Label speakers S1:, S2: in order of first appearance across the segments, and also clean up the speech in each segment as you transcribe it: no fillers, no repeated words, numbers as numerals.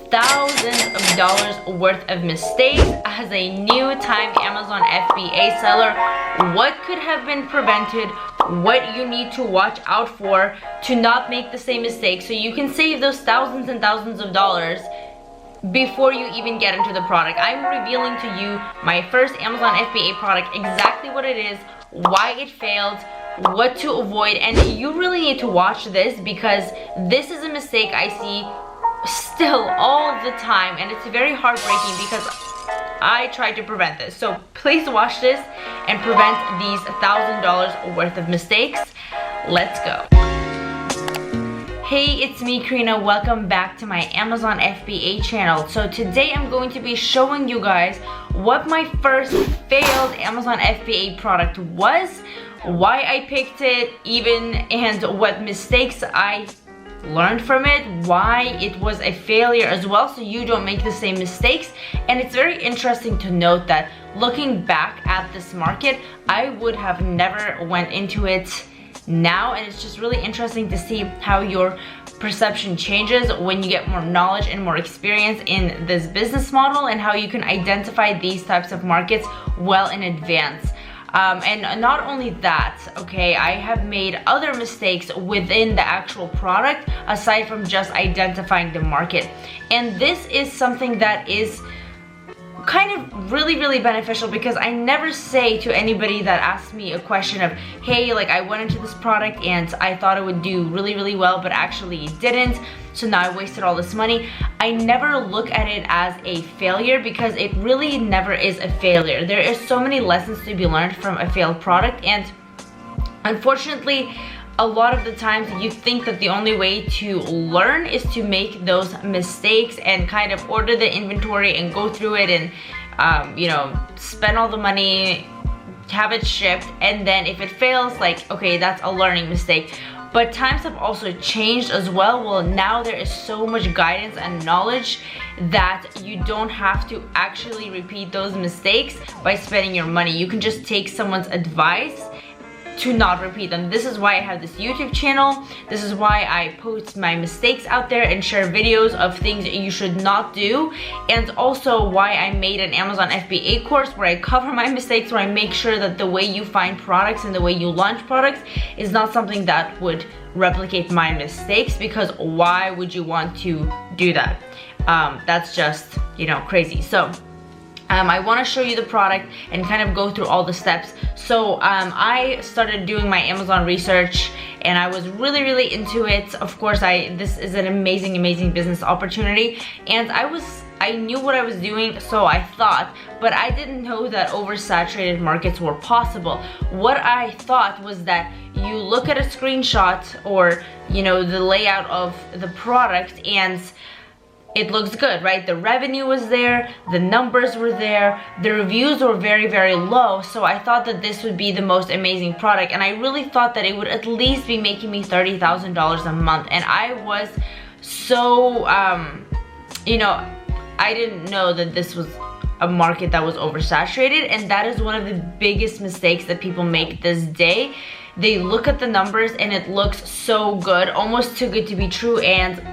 S1: thousands of dollars worth of mistakes as a new-time Amazon FBA seller. What could have been prevented? What you need to watch out for to not make the same mistake so you can save those thousands and thousands of dollars before you even get into the product. I'm revealing to you my first Amazon FBA product, exactly what it is, why it failed, what to avoid, and you really need to watch this because this is a mistake I see still all the time, and it's very heartbreaking because I tried to prevent this. So please watch this and prevent these $1,000 worth of mistakes. Let's go. Hey, it's me, Karina. Welcome back to my Amazon FBA channel. So today I'm going to be showing you guys what my first failed Amazon FBA product was, why I picked it even, and what mistakes I learned from it, why it was a failure as well, so you don't make the same mistakes. And it's very interesting to note that looking back at this market, I would have never went into it now, and it's just really interesting to see how your perception changes when you get more knowledge and more experience in this business model, and how you can identify these types of markets well in advance. And not only that, okay, I have made other mistakes within the actual product aside from just identifying the market. And this is something that is kind of really beneficial because I never say to anybody that asks me a question of, hey, like I went into this product and I thought it would do really well, but actually it didn't, so now I wasted all this money. I never look at it as a failure because it really never is a failure. There is so many lessons to be learned from a failed product, and unfortunately a lot of the times you think that the only way to learn is to make those mistakes and kind of order the inventory and go through it and you know, spend all the money, have it shipped, and then if it fails, like, okay, that's a learning mistake. But times have also changed as well. Well, now there is so much guidance and knowledge that you don't have to actually repeat those mistakes by spending your money. You can just take someone's advice to not repeat them. This is why I have this YouTube channel. This is why I post my mistakes out there and share videos of things that you should not do, and also why I made an Amazon FBA course where I cover my mistakes, where I make sure that the way you find products and the way you launch products is not something that would replicate my mistakes, because why would you want to do that? That's just, you know, crazy. So I want to show you the product and kind of go through all the steps. So I started doing my Amazon research and I was really into it. Of course, this is an amazing business opportunity, and I knew what I was doing, so I thought, but I didn't know that oversaturated markets were possible. What I thought was that you look at a screenshot or, you know, the layout of the product and it looks good, right? The revenue was there, the numbers were there, the reviews were very low, so I thought that this would be the most amazing product, and I really thought that it would at least be making me $30,000 a month. And I was so, you know, I didn't know that this was a market that was oversaturated, and that is one of the biggest mistakes that people make this day. They look at the numbers and it looks so good, almost too good to be true, and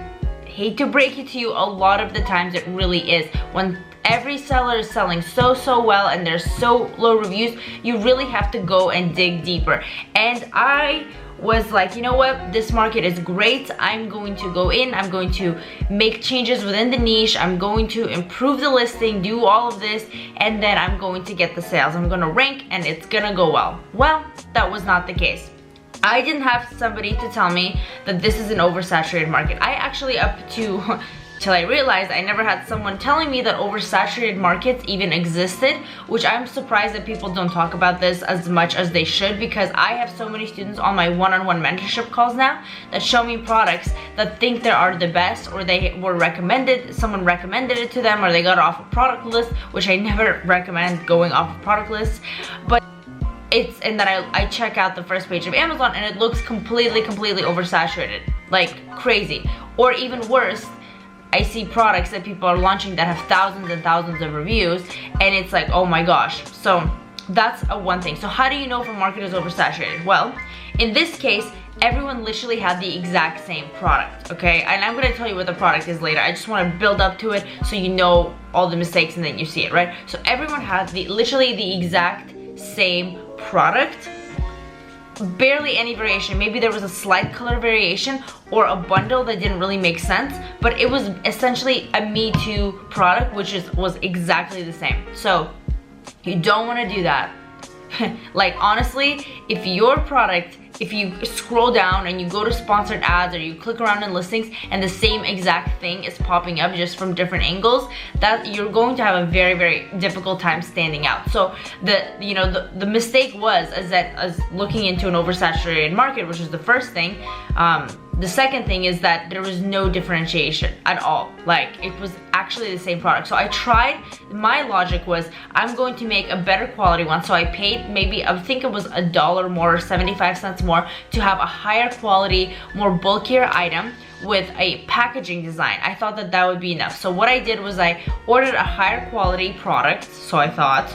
S1: hate to break it to you, a lot of the times it really is. When every seller is selling so well and there's so low reviews, you really have to go and dig deeper. And I was like, you know what, this market is great, I'm going to go in, I'm going to make changes within the niche, I'm going to improve the listing, do all of this, and then I'm going to get the sales, I'm gonna rank and it's gonna go well. Well, that was not the case. I didn't have somebody to tell me that this is an oversaturated market. I actually, up to till I realized, I never had someone telling me that oversaturated markets even existed, which I'm surprised that people don't talk about this as much as they should, because I have so many students on my one-on-one mentorship calls now that show me products that think they are the best, or they were recommended, someone recommended it to them, or they got it off a product list, which I never recommend going off of product lists. But and then I check out the first page of Amazon and it looks completely oversaturated, like crazy. Or even worse, I see products that people are launching that have thousands and thousands of reviews, and it's like, oh my gosh. So that's one thing. So how do you know if a market is oversaturated? Well, in this case, everyone literally had the exact same product, okay? And I'm gonna tell you what the product is later. I just wanna build up to it so you know all the mistakes and then you see it, right? So everyone had literally the exact same product, barely any variation. Maybe there was a slight color variation or a bundle that didn't really make sense, but it was essentially a Me Too product, which was exactly the same. So you don't wanna do that. Like honestly, if your product, if you scroll down and you go to sponsored ads or you click around in listings and the same exact thing is popping up just from different angles, that you're going to have a very, very difficult time standing out. So the mistake was as looking into an oversaturated market, which is the first thing. The second thing is that there was no differentiation at all. Like it was actually the same product. So I tried, my logic was I'm going to make a better quality one. So I paid maybe, I think it was $1 more or 75 cents more to have a higher quality, more bulkier item with a packaging design. I thought that that would be enough. So what I did was I ordered a higher quality product. So I thought,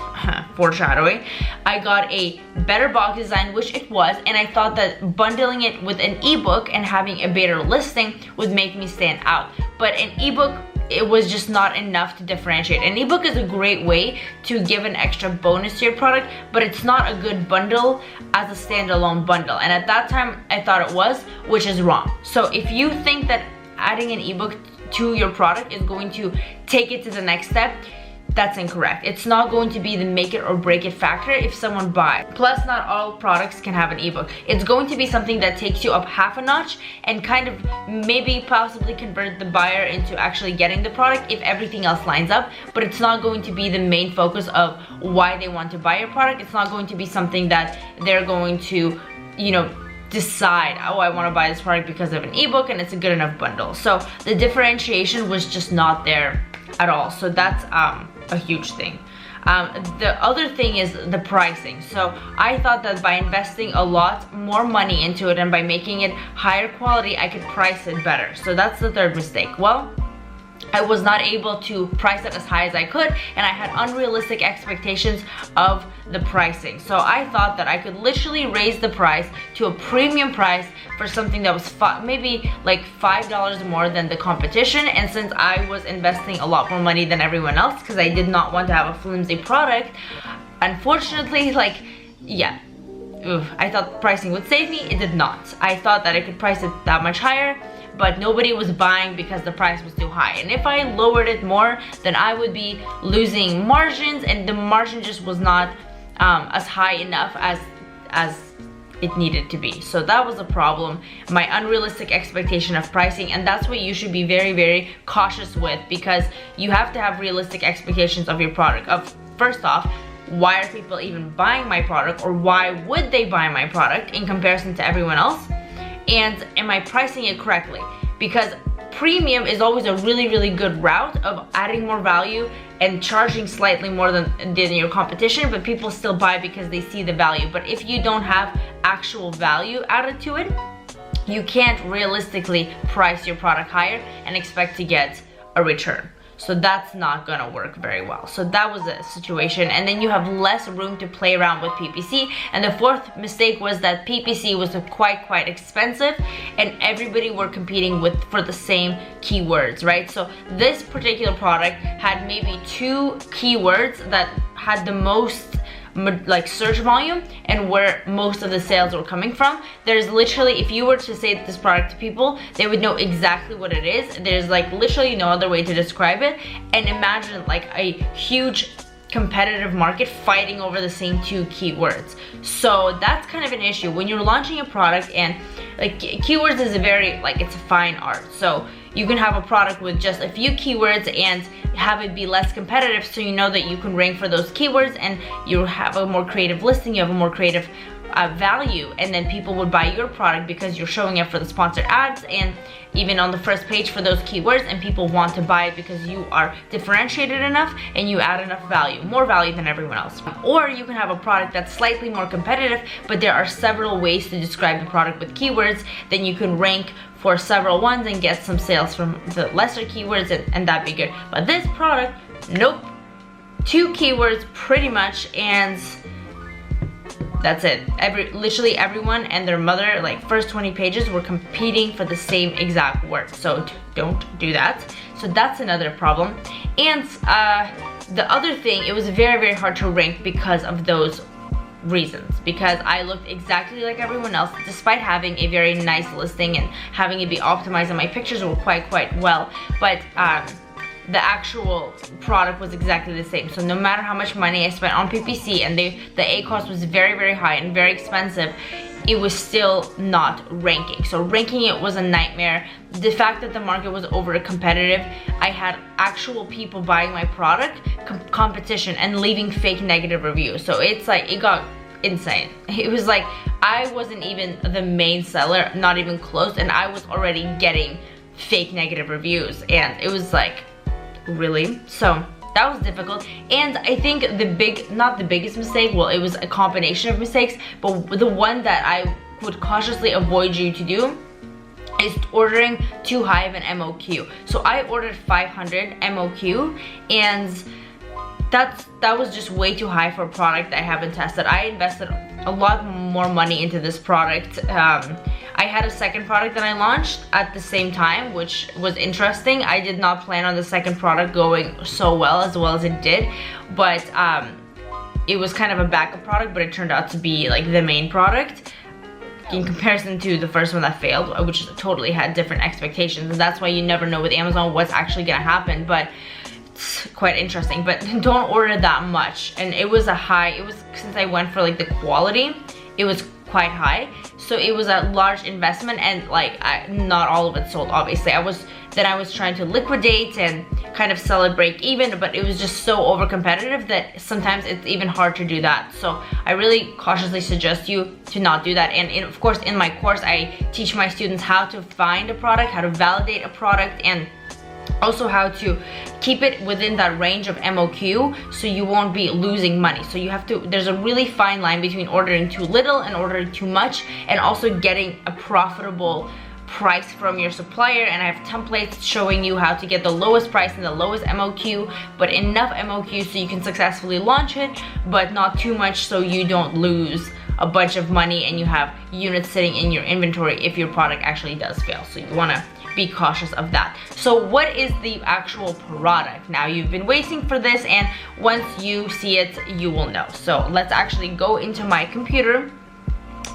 S1: foreshadowing, I got a better box design, which it was, and I thought that bundling it with an ebook and having a better listing would make me stand out. But an ebook, it was just not enough to differentiate. An ebook is a great way to give an extra bonus to your product, but it's not a good bundle as a standalone bundle. And at that time, I thought it was, which is wrong. So if you think that adding an ebook to your product is going to take it to the next step, that's incorrect. It's not going to be the make it or break it factor if someone buys. Plus, not all products can have an ebook. It's going to be something that takes you up half a notch and kind of maybe possibly convert the buyer into actually getting the product if everything else lines up, but it's not going to be the main focus of why they want to buy your product. It's not going to be something that they're going to, decide, oh, I want to buy this product because of an ebook and it's a good enough bundle. So the differentiation was just not there at all. So that's a huge thing. The other thing is the pricing. So I thought that by investing a lot more money into it and by making it higher quality, I could price it better. So that's the third mistake. Well, I was not able to price it as high as I could, and I had unrealistic expectations of the pricing. So I thought that I could literally raise the price to a premium price for something that was maybe like $5 more than the competition. And since I was investing a lot more money than everyone else because I did not want to have a flimsy product, unfortunately, I thought pricing would save me. It did not. I thought that I could price it that much higher, but nobody was buying because the price was too high. And if I lowered it more, then I would be losing margins, and the margin just was not as high enough as it needed to be. So that was a problem, my unrealistic expectation of pricing, and that's what you should be very, very cautious with, because you have to have realistic expectations of your product. Of first off, why are people even buying my product, or why would they buy my product in comparison to everyone else? And am I pricing it correctly? Because premium is always a really, really good route of adding more value and charging slightly more than your competition, but people still buy because they see the value. But if you don't have actual value added to it, you can't realistically price your product higher and expect to get a return. So that's not gonna work very well. So that was a situation, and then you have less room to play around with PPC. And the fourth mistake was that PPC was quite expensive, and everybody were competing for the same keywords, right? So this particular product had maybe 2 keywords that had the most search volume and where most of the sales were coming from. There's literally, if you were to say this product to people, they would know exactly what it is. There's literally no other way to describe it. And imagine a huge competitive market fighting over the same 2 keywords. So that's kind of an issue when you're launching a product, and keywords is a very it's a fine art. So you can have a product with just a few keywords and have it be less competitive, so you know that you can rank for those keywords and you have a more creative listing, you have a more creative value, and then people would buy your product because you're showing it for the sponsored ads and even on the first page for those keywords, and people want to buy it because you are differentiated enough and you add enough value, more value than everyone else. Or you can have a product that's slightly more competitive, but there are several ways to describe the product with keywords. Then you can rank for several ones and get some sales from the lesser keywords, and that'd be good. But this product, nope, 2 keywords pretty much, and That's it. Literally everyone and their mother, like first 20 pages, were competing for the same exact word. So don't do that. So that's another problem. And the other thing, it was very, very hard to rank because of those reasons, because I looked exactly like everyone else despite having a very nice listing and having it be optimized, and my pictures were quite well, but the actual product was exactly the same. So no matter how much money I spent on PPC, and the A cost was very, very high and very expensive, it was still not ranking. So ranking it was a nightmare. The fact that the market was over competitive, I had actual people buying my product, competition, and leaving fake negative reviews. So it's like, it got insane. It was like, I wasn't even the main seller, not even close, and I was already getting fake negative reviews, and it was like, really? So that was difficult. And I think not the biggest mistake, well, it was a combination of mistakes, but the one that I would cautiously avoid you to do is ordering too high of an MOQ. So I ordered 500 MOQ, and that was just way too high for a product I haven't tested. I invested a lot more money into this product. I had a second product that I launched at the same time, which was interesting. I did not plan on the second product going so well as it did, but it was kind of a backup product, but it turned out to be like the main product in comparison to the first one that failed, which totally had different expectations. And that's why you never know with Amazon what's actually gonna happen, but it's quite interesting. But don't order that much. And it was since I went for like the quality, it was quite high, so it was a large investment, and like not all of it sold, obviously. I was trying to liquidate and kind of sell it break even, but it was just so over competitive that sometimes it's even hard to do that. So I really cautiously suggest you to not do that. And of course, in my course, I teach my students how to find a product, how to validate a product, and also how to keep it within that range of MOQ so you won't be losing money. So you have to, there's a really fine line between ordering too little and ordering too much, and also getting a profitable price from your supplier. And I have templates showing you how to get the lowest price and the lowest MOQ, but enough MOQ so you can successfully launch it, but not too much so you don't lose a bunch of money and you have units sitting in your inventory if your product actually does fail. So you want to be cautious of that. So what is the actual product? Now, you've been waiting for this, and once you see it, you will know. So let's actually go into my computer,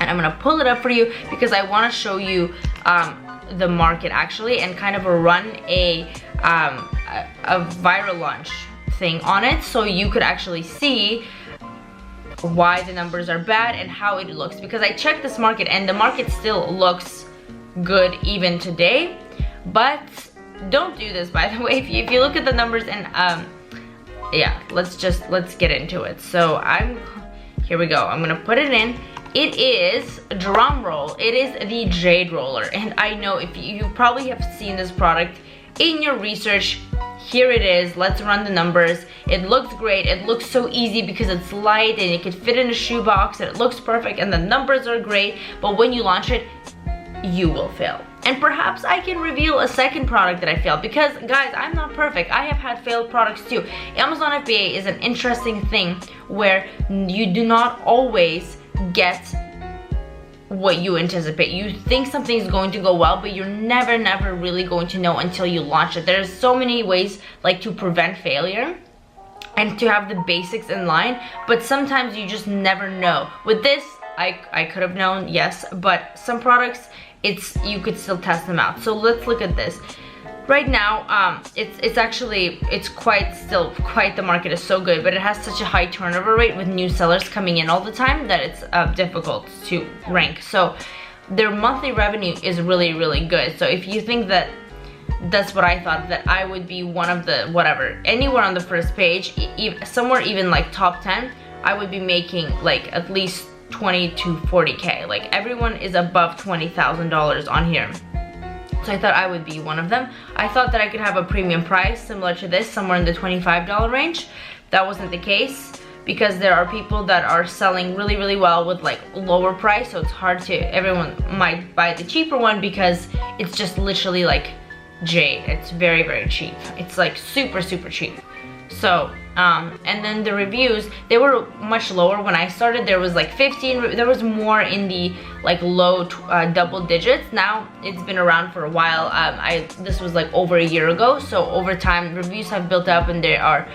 S1: and I'm gonna pull it up for you because I want to show you the market actually, and kind of run a viral launch thing on it, so you could actually see why the numbers are bad and how it looks. Because I checked this market, and the market still looks good even today. But don't do this, by the way. If you look at the numbers, and yeah, let's get into it. So here we go. I'm gonna put it in. It is, drum roll, it is the Jade Roller. And I know if you probably have seen this product in your research. Here it is. Let's run the numbers. It looks great. It looks so easy because it's light and it could fit in a shoebox, and it looks perfect, and the numbers are great. But when you launch it, you will fail. And perhaps I can reveal a second product that I failed, because guys, I'm not perfect. I have had failed products too. Amazon FBA is an interesting thing where you do not always get what you anticipate. You think something is going to go well, but you're never really going to know until you launch it. There's so many ways like to prevent failure and to have the basics in line, but sometimes you just never know. With this, I could have known, yes, but some products, you could still test them out. So let's look at this. Right now, it's quite, the market is so good, but it has such a high turnover rate with new sellers coming in all the time that it's difficult to rank. So their monthly revenue is really good. So if you think that, that's what I thought, that I would be one of the, whatever, anywhere on the first page, somewhere even like top 10, I would be making like at least 20 to 40K. Like everyone is above $20,000 on here. So I thought I would be one of them. I thought that I could have a premium price similar to this, somewhere in the $25 range. That wasn't the case, because there are people that are selling really well with like lower price, so it's hard to, everyone might buy the cheaper one because it's just literally like jade. It's very cheap. It's like super cheap. So And then the reviews, they were much lower. When I started, there was like 15, there was more in the like low double digits. Now it's been around for a while. This was like over a year ago, so over time reviews have built up and there are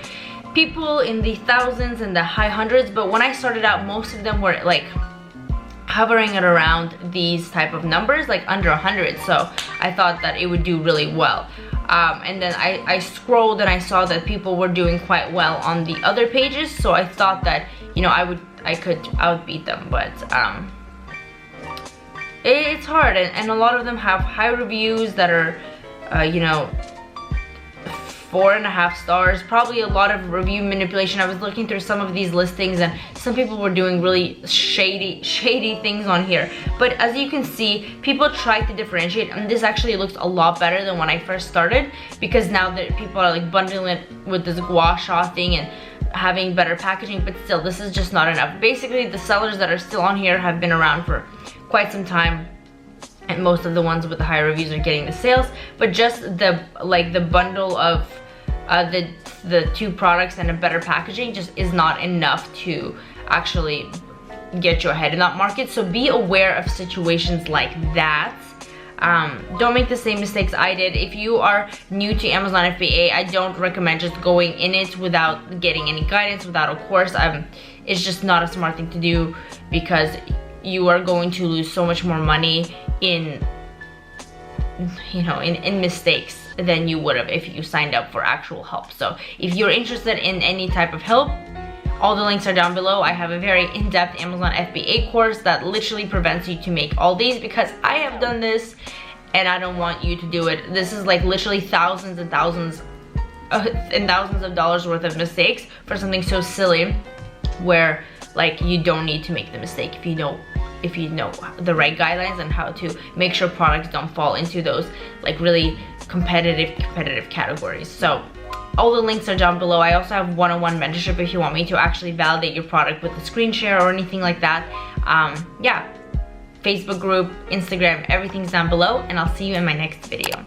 S1: people in the thousands and the high hundreds. But when I started out, most of them were like hovering at around these type of numbers, like under 100. So I thought that it would do really well. And then I scrolled and I saw that people were doing quite well on the other pages, so I thought that, you know, I could outbeat them. But it's hard, and a lot of them have high reviews that are you know, 4.5 stars. Probably a lot of review manipulation. I was looking through some of these listings and some people were doing really shady things on here. But as you can see, people try to differentiate, and this actually looks a lot better than when I first started, because now that people are like bundling it with this gua sha thing and having better packaging. But still, this is just not enough. Basically, the sellers that are still on here have been around for quite some time, and most of the ones with the high reviews are getting the sales. But just the bundle of the two products and a better packaging just is not enough to actually get you ahead in that market. So be aware of situations like that. Don't make the same mistakes I did. If you are new to Amazon FBA, I don't recommend just going in it without getting any guidance, without a course. It's just not a smart thing to do, because you are going to lose so much more money in, you know, in mistakes than you would have if you signed up for actual help. So if you're interested in any type of help, all the links are down below. I have a very in-depth Amazon FBA course that literally prevents you to make all these, because I have done this and I don't want you to do it. This is like literally thousands and thousands of dollars worth of mistakes for something so silly, where like you don't need to make the mistake if you know the right guidelines and how to make sure products don't fall into those like really competitive categories. So all the links are down below. I also have one-on-one mentorship if you want me to actually validate your product with a screen share or anything like that. Yeah, Facebook group, Instagram, everything's down below, and I'll see you in my next video.